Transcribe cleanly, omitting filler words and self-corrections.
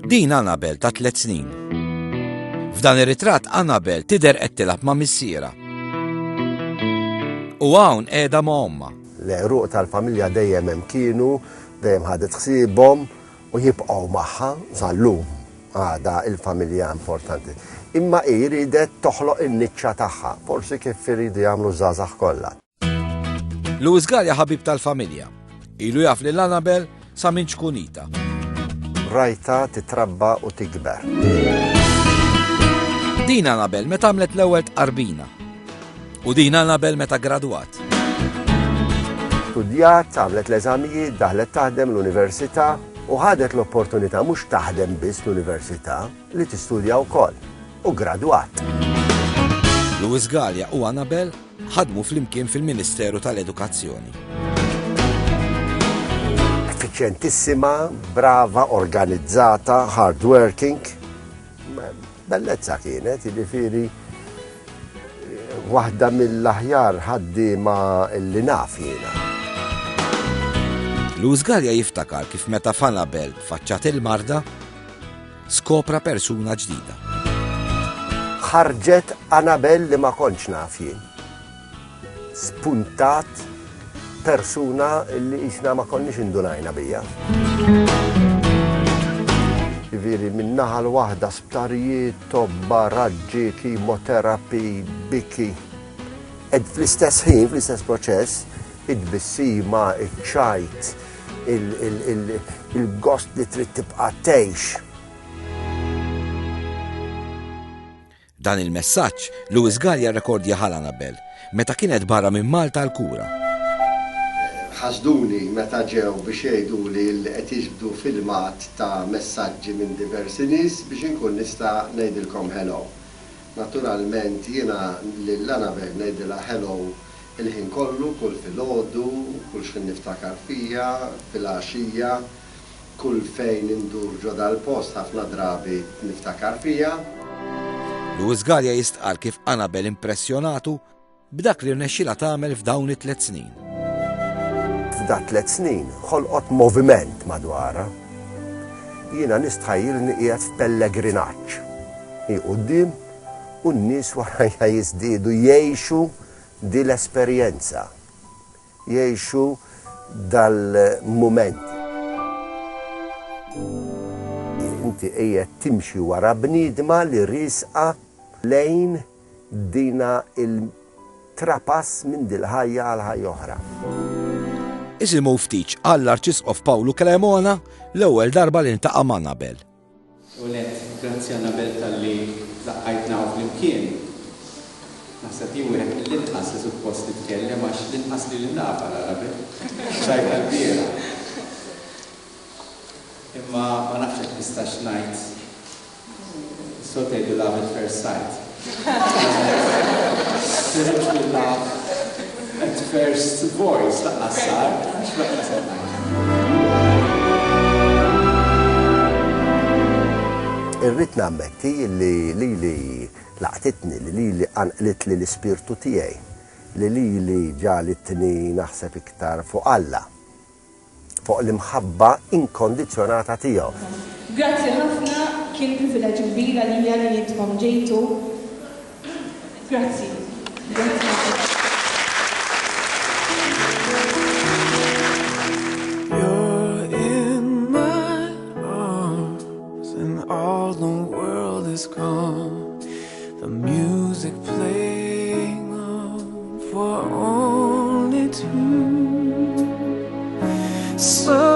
Din Annabel ta' 3 snin. F'dan ir-ritratt Annabel tidher qed tilab ma' missiera. U hawn qiegħda ma' omma. L-għeruq tal-familja dejjem hemm kienu, dejjem ħadet ħsiebhom u jibqgħu magħha sal-lum. Għada il-familja importanti. Imma jridet toħloq in-niċċa tagħha, forsi kif iridu jagħmlu żgħażagħ kollha. Louis Gallia ħabib tal-familja. Ilu jaf lil Annabel sa minn ċkunita. Rajta titrabba u tikber. Din Annabel meta għamlet l-ewwel tqarbina. U din Annabel meta gradwat. Studjat, għamlet l-eżamijiet, daħlet taħdem l-università u ħadet l-opportunità mhux taħdem biss l-università li tistudja wkoll u gradwat. Louis Gallia u Annabel ħadmu flimkien fil-Ministeru tal-Edukazzjoni. Effiċjentissima, brava, organizzata, hardworking. Bellezza kienet, jiġifieri waħda mill-aħjar ħaddiema li naf jiena. Louis Gallia jiftakar kif meta f'Annabel faċċat il-marda skopra persuna ġdida. Ħarġet Annabel li ma kontx naf jien. Spuntat persuna li jisna ma konniex indunajna bija. Ġifieri min-naħa l-waħda sptarijiet, tobba, raġġi, kimoterapi, biki. Ed fl-istess ħin, fl-istess proċess, id-bissima, iċ-ċajt, il-gost li trid tibqa' tgħix. Dan il-messaġġ Louis Gallia rrekordja ħal Annabel meta kienet barra minn Malta l-kura. Ħasduni meta ġew biex jgħiduli li qed jiġbdu filmat ta' messaġġi minn diversi nies biex inkun nista' ngħidilkom hello. Naturalment jiena lil Annabel ngħidilha hello il-ħin kollu, kull filgħodu, kull xejn niftakar fija, fil-għaxija, kull fejn indur ġodda l-post ħafna drabi niftakar fija. Louis Gallia jistqar kif Annabel impressjonatu b'dak li rnexxilha tagħmel f'dawn it-3 snin. F'da 3 snin ħolqot moviment madwarha. Jiena nistħajjilni qiegħed f'pellegrinaġġ. Hi quddiem u n-nies warajja jiżdiedu jgħixu din l-esperjenza. Jgħixu dal-mument. Inti qiegħed timxi wara bniedma li risqa lejn dina il-trapass minn dil-ħajja għal ħajja oħra. Isimgħu ftit għall-Arċisqof Pawlu Cremona l-ewwel darba li ntaqa' ma' Annabel. Grazzi Annabel tal-li laqqajtna flimkien. Naħseb jien wieħed mill-inqas li suppost titkellem għax l-inqas li l-nafa l-Annabel. Xajta l-biera. Imma ma nafx hekk nistax ngħid so tgħidu love at first sight. Spiritual love at first voice laqqas sar, għax laqqas qed ngħid. Irrid nammetti li laqtitni li għanqlet li l-ispirtu tiegħi li ġalitni naħseb iktar fuq Alla. Fuq l-imħabba inkondizzjonata tiegħu. Grazzi ħafna, kien privileġġ kbira li jintkom ġejtu. Grazzi. You're in my arms and all the world is gone. The music playing on for only two. So